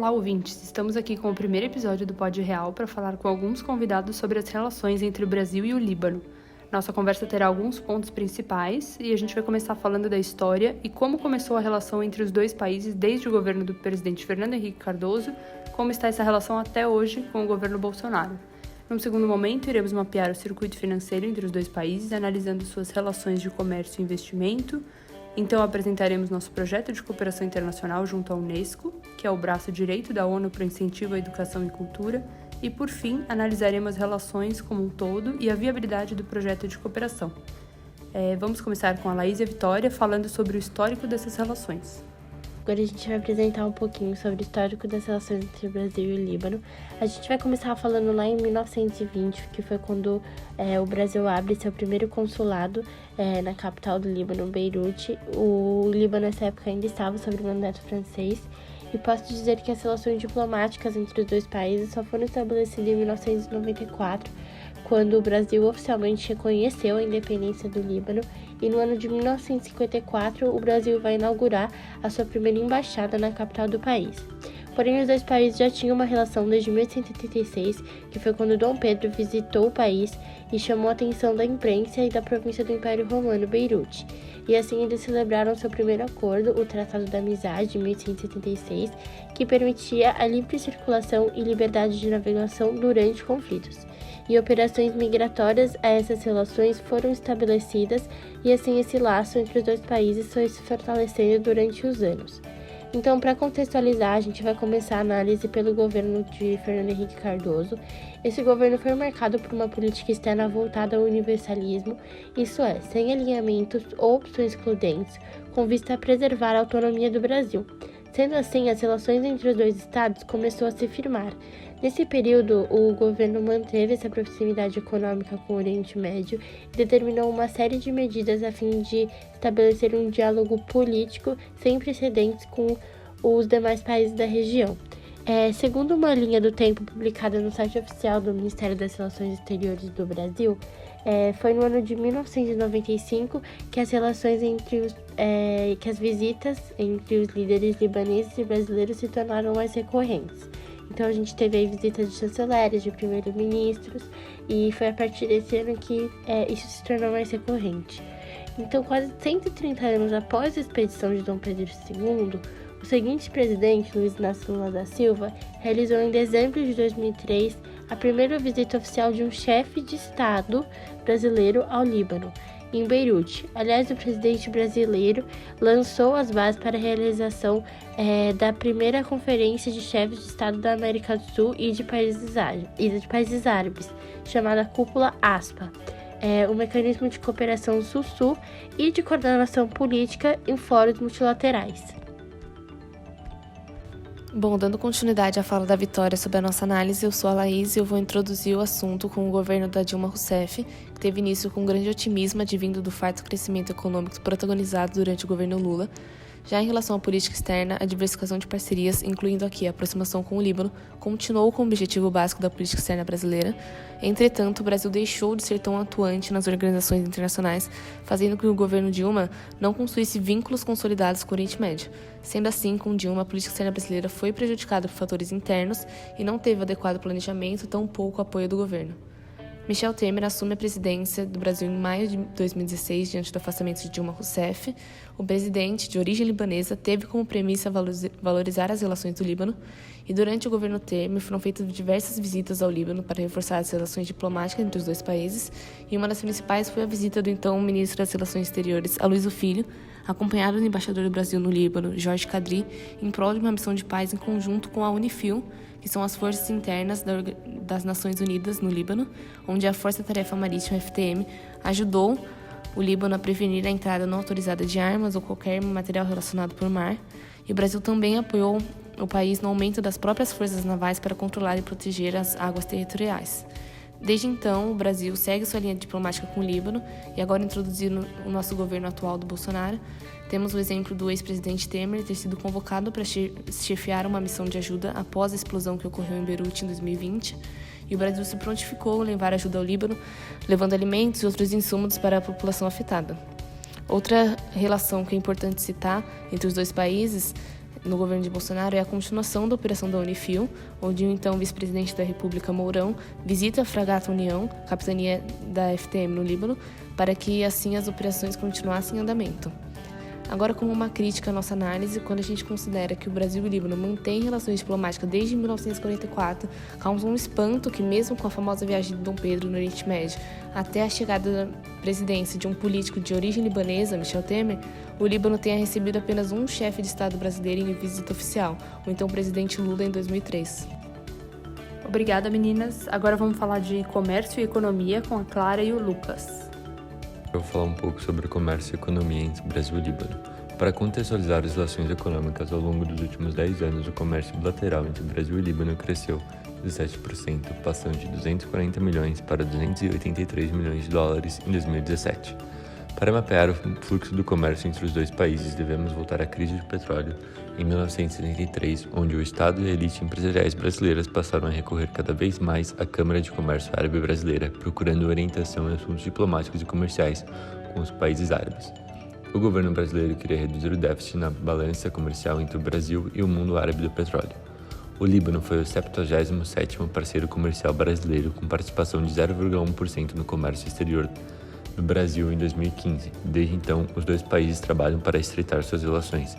Olá, ouvintes! Estamos aqui com o primeiro episódio do Pod Real para falar com alguns convidados sobre as relações entre o Brasil e o Líbano. Nossa conversa terá alguns pontos principais e a gente vai começar falando da história e como começou a relação entre os dois países desde o governo do presidente Fernando Henrique Cardoso, como está essa relação até hoje com o governo Bolsonaro. Num segundo momento, iremos mapear o circuito financeiro entre os dois países, analisando suas relações de comércio e investimento. Então, apresentaremos nosso projeto de cooperação internacional junto à Unesco, que é o braço direito da ONU para o incentivo à educação e cultura, e, por fim, analisaremos as relações como um todo e a viabilidade do projeto de cooperação. Vamos começar com a Laís e a Vitória, falando sobre o histórico dessas relações. Agora a gente vai apresentar um pouquinho sobre o histórico das relações entre o Brasil e o Líbano. A gente vai começar falando lá em 1920, que foi quando o Brasil abre seu primeiro consulado na capital do Líbano, Beirute. O Líbano, nessa época, ainda estava sob o mandato francês. E posso dizer que as relações diplomáticas entre os dois países só foram estabelecidas em 1994, quando o Brasil oficialmente reconheceu a independência do Líbano, e no ano de 1954 o Brasil vai inaugurar a sua primeira embaixada na capital do país. Porém, os dois países já tinham uma relação desde 1186, que foi quando Dom Pedro visitou o país e chamou a atenção da imprensa e da província do Império Romano, Beirute. E assim eles celebraram seu primeiro acordo, o Tratado da Amizade, de 1176, que permitia a livre circulação e liberdade de navegação durante conflitos. E operações migratórias a essas relações foram estabelecidas, e assim esse laço entre os dois países foi se fortalecendo durante os anos. Então, para contextualizar, a gente vai começar a análise pelo governo de Fernando Henrique Cardoso. Esse governo foi marcado por uma política externa voltada ao universalismo, isso é, sem alinhamentos ou opções excludentes, com vista a preservar a autonomia do Brasil. Sendo assim, as relações entre os dois estados começou a se firmar. Nesse período, o governo manteve essa proximidade econômica com o Oriente Médio e determinou uma série de medidas a fim de estabelecer um diálogo político sem precedentes com os demais países da região. Segundo uma linha do tempo publicada no site oficial do Ministério das Relações Exteriores do Brasil, foi no ano de 1995 que as relações que as visitas entre os líderes libaneses e brasileiros se tornaram mais recorrentes. Então a gente teve aí visitas de chanceleres, de primeiros-ministros, e foi a partir desse ano que isso se tornou mais recorrente. Então, quase 130 anos após a expedição de Dom Pedro II, o seguinte presidente, Luiz Inácio Lula da Silva, realizou em dezembro de 2003 a primeira visita oficial de um chefe de Estado brasileiro ao Líbano, em Beirute. Aliás, o presidente brasileiro lançou as bases para a realização da primeira conferência de chefes de Estado da América do Sul e de países árabes, chamada Cúpula ASPA, um mecanismo de cooperação Sul-Sul e de coordenação política em fóruns multilaterais. Bom, dando continuidade à fala da Vitória sobre a nossa análise, eu sou a Laís e eu vou introduzir o assunto com o governo da Dilma Rousseff, que teve início com grande otimismo advindo do farto crescimento econômico protagonizado durante o governo Lula. Já em relação à política externa, a diversificação de parcerias, incluindo aqui a aproximação com o Líbano, continuou como objetivo básico da política externa brasileira. Entretanto, o Brasil deixou de ser tão atuante nas organizações internacionais, fazendo com que o governo Dilma não construísse vínculos consolidados com o Oriente Médio. Sendo assim, com Dilma, a política externa brasileira foi prejudicada por fatores internos e não teve adequado planejamento, tampouco apoio do governo. Michel Temer assume a presidência do Brasil em maio de 2016, diante do afastamento de Dilma Rousseff. O presidente, de origem libanesa, teve como premissa valorizar as relações do Líbano, e durante o governo Temer foram feitas diversas visitas ao Líbano para reforçar as relações diplomáticas entre os dois países, e uma das principais foi a visita do então ministro das Relações Exteriores, Aloysio Filho, acompanhado do embaixador do Brasil no Líbano, Jorge Kadri, em prol de uma missão de paz em conjunto com a UNIFIL, que são as forças internas das Nações Unidas no Líbano, onde a Força Tarefa Marítima FTM ajudou o Líbano a prevenir a entrada não autorizada de armas ou qualquer material relacionado por mar. E o Brasil também apoiou o país no aumento das próprias forças navais para controlar e proteger as águas territoriais. Desde então, o Brasil segue sua linha diplomática com o Líbano e agora introduzindo o nosso governo atual do Bolsonaro. Temos o exemplo do ex-presidente Temer ter sido convocado para chefiar uma missão de ajuda após a explosão que ocorreu em Beirute em 2020. E o Brasil se prontificou a levar ajuda ao Líbano, levando alimentos e outros insumos para a população afetada. Outra relação que é importante citar entre os dois países no governo de Bolsonaro é a continuação da operação da Unifil, onde o então vice-presidente da República, Mourão, visita a fragata União, capitania da FTM no Líbano, para que assim as operações continuassem em andamento. Agora, como uma crítica à nossa análise, quando a gente considera que o Brasil e o Líbano mantêm relações diplomáticas desde 1944, causa um espanto que, mesmo com a famosa viagem de Dom Pedro no Oriente Médio, até a chegada da presidência de um político de origem libanesa, Michel Temer, o Líbano tenha recebido apenas um chefe de Estado brasileiro em visita oficial, o então presidente Lula, em 2003. Obrigada, meninas. Agora vamos falar de comércio e economia com a Clara e o Lucas. Eu vou falar um pouco sobre o comércio e economia entre Brasil e Líbano. Para contextualizar as relações econômicas ao longo dos últimos 10 anos, o comércio bilateral entre Brasil e Líbano cresceu 17%, passando de 240 milhões para 283 milhões de dólares em 2017. Para mapear o fluxo do comércio entre os dois países, devemos voltar à crise do petróleo em 1973, onde o Estado e a elite empresariais brasileiras passaram a recorrer cada vez mais à Câmara de Comércio Árabe Brasileira, procurando orientação em assuntos diplomáticos e comerciais com os países árabes. O governo brasileiro queria reduzir o déficit na balança comercial entre o Brasil e o mundo árabe do petróleo. O Líbano foi o 77º parceiro comercial brasileiro, com participação de 0,1% no comércio exterior do Brasil em 2015. Desde então, os dois países trabalham para estreitar suas relações.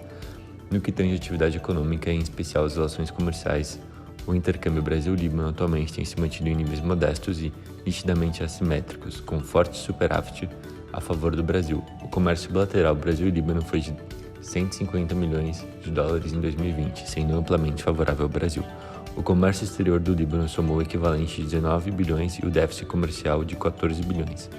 No que tange à atividade econômica, em especial as relações comerciais, o intercâmbio Brasil-Líbano atualmente tem se mantido em níveis modestos e nitidamente assimétricos, com forte superávit a favor do Brasil. O comércio bilateral Brasil e Líbano foi de 150 milhões de dólares em 2020, sendo amplamente favorável ao Brasil. O comércio exterior do Líbano somou o equivalente de 19 bilhões e o déficit comercial de 14 bilhões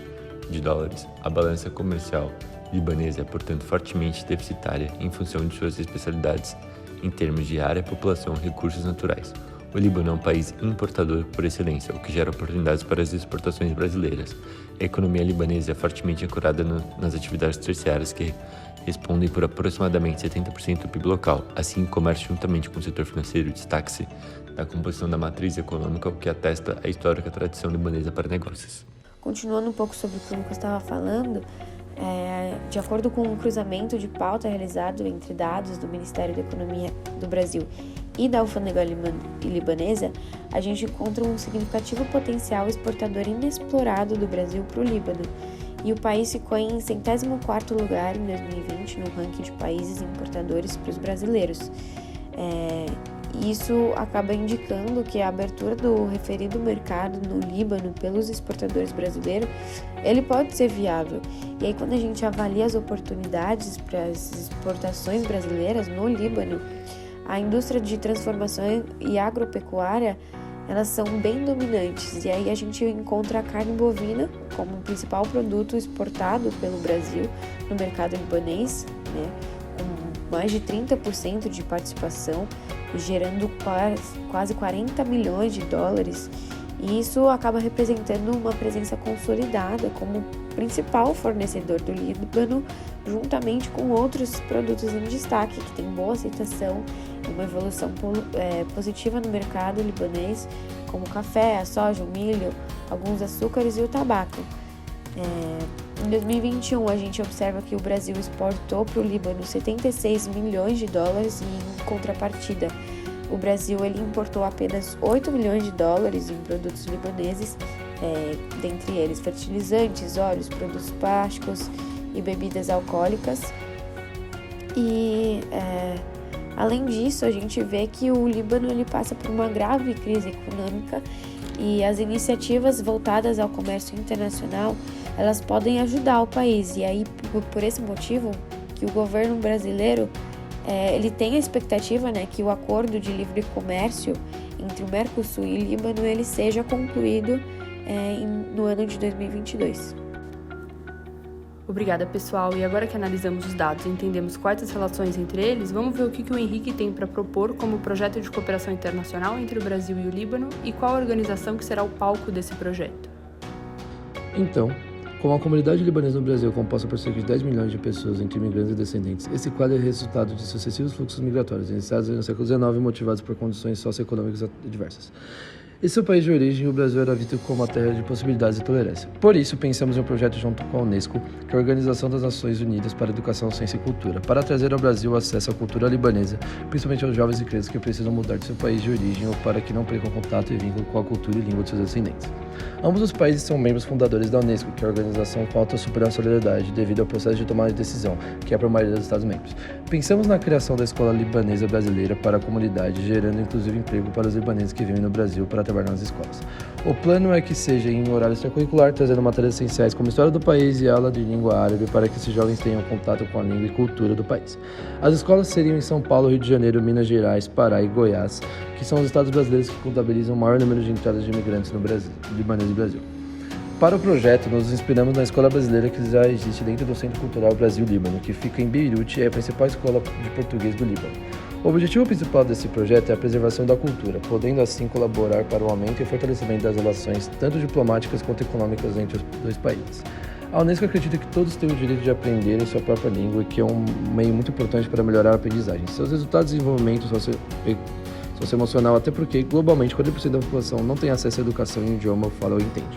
de dólares. A balança comercial libanesa é, portanto, fortemente deficitária em função de suas especialidades em termos de área, população e recursos naturais. O Líbano é um país importador por excelência, o que gera oportunidades para as exportações brasileiras. A economia libanesa é fortemente ancorada nas atividades terciárias que respondem por aproximadamente 70% do PIB local. Assim, o comércio, juntamente com o setor financeiro, destaca-se na composição da matriz econômica, o que atesta a histórica tradição libanesa para negócios. Continuando um pouco sobre o que o Lucas estava falando, de acordo com um cruzamento de pauta realizado entre dados do Ministério da Economia do Brasil e da alfândega libanesa, a gente encontra um significativo potencial exportador inexplorado do Brasil para o Líbano. E o país ficou em 104º lugar em 2020 no ranking de países importadores para os brasileiros. Isso acaba indicando que a abertura do referido mercado no Líbano pelos exportadores brasileiros, ele pode ser viável. E aí, quando a gente avalia as oportunidades para as exportações brasileiras no Líbano, a indústria de transformação e agropecuária, elas são bem dominantes. E aí a gente encontra a carne bovina como o principal produto exportado pelo Brasil no mercado libanês, né, com mais de 30% de participação, gerando quase 40 milhões de dólares. E isso acaba representando uma presença consolidada como principal fornecedor do Líbano, juntamente com outros produtos em destaque, que tem boa aceitação e uma evolução positiva no mercado libanês, como o café, a soja, o milho, alguns açúcares e o tabaco. Em 2021, a gente observa que o Brasil exportou para o Líbano 76 milhões de dólares e, em contrapartida, o Brasil ele importou apenas 8 milhões de dólares em produtos libaneses, dentre eles fertilizantes, óleos, produtos plásticos e bebidas alcoólicas. E, além disso, a gente vê que o Líbano ele passa por uma grave crise econômica e as iniciativas voltadas ao comércio internacional, elas podem ajudar o país. E aí, por esse motivo, que o governo brasileiro ele tem a expectativa, né, que o acordo de livre comércio entre o Mercosul e o Líbano ele seja concluído no ano de 2022. Obrigada, pessoal. E agora que analisamos os dados e entendemos quais as relações entre eles, vamos ver o que o Henrique tem para propor como projeto de cooperação internacional entre o Brasil e o Líbano e qual a organização que será o palco desse projeto. Então, com a comunidade libanesa no Brasil composta por cerca de 10 milhões de pessoas, entre imigrantes e descendentes, esse quadro é resultado de sucessivos fluxos migratórios, iniciados no século XIX e motivados por condições socioeconômicas diversas. Esse é o país de origem e o Brasil era visto como a terra de possibilidades e tolerância. Por isso, pensamos em um projeto junto com a Unesco, que é a Organização das Nações Unidas para a Educação, Ciência e Cultura, para trazer ao Brasil acesso à cultura libanesa, principalmente aos jovens e crianças que precisam mudar de seu país de origem ou para que não percam contato e vínculo com a cultura e língua de seus descendentes. Ambos os países são membros fundadores da Unesco, que é a organização com alta suprema solidariedade devido ao processo de tomada de decisão, que é para a maioria dos Estados-membros. Pensamos na criação da Escola Libanesa Brasileira para a comunidade, gerando inclusive emprego para os libaneses que vivem no Brasil para trabalhar nas escolas. O plano é que seja em horário extracurricular, trazendo matérias essenciais como história do país e aula de língua árabe para que esses jovens tenham contato com a língua e cultura do país. As escolas seriam em São Paulo, Rio de Janeiro, Minas Gerais, Pará e Goiás, que são os estados brasileiros que contabilizam o maior número de entradas de imigrantes no Brasil, libaneses e Brasil. Para o projeto, nos inspiramos na escola brasileira que já existe dentro do Centro Cultural Brasil-Líbano, que fica em Beirute e é a principal escola de português do Líbano. O objetivo principal desse projeto é a preservação da cultura, podendo assim colaborar para o aumento e fortalecimento das relações, tanto diplomáticas quanto econômicas entre os dois países. A Unesco acredita que todos têm o direito de aprender em sua própria língua e que é um meio muito importante para melhorar a aprendizagem. Seus resultados de desenvolvimento socioemocional, até porque, globalmente, 40% da população não tem acesso à educação em um idioma, fala ou entende.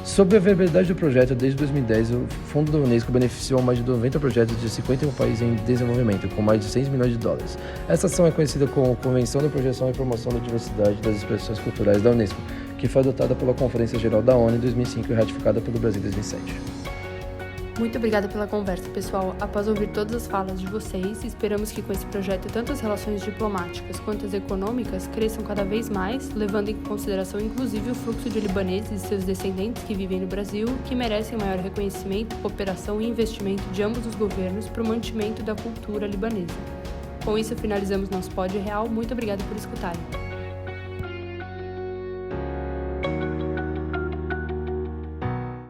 Sobre a viabilidade do projeto, desde 2010, o Fundo da Unesco beneficiou mais de 90 projetos de 51 países em desenvolvimento, com mais de 6 milhões de dólares. Essa ação é conhecida como Convenção de Projeção e Promoção da Diversidade das Expressões Culturais da Unesco, que foi adotada pela Conferência Geral da ONU em 2005 e ratificada pelo Brasil em 2007. Muito obrigada pela conversa, pessoal. Após ouvir todas as falas de vocês, esperamos que com esse projeto tanto as relações diplomáticas quanto as econômicas cresçam cada vez mais, levando em consideração inclusive o fluxo de libaneses e seus descendentes que vivem no Brasil, que merecem maior reconhecimento, cooperação e investimento de ambos os governos para o mantimento da cultura libanesa. Com isso, finalizamos nosso Pod Real. Muito obrigada por escutarem.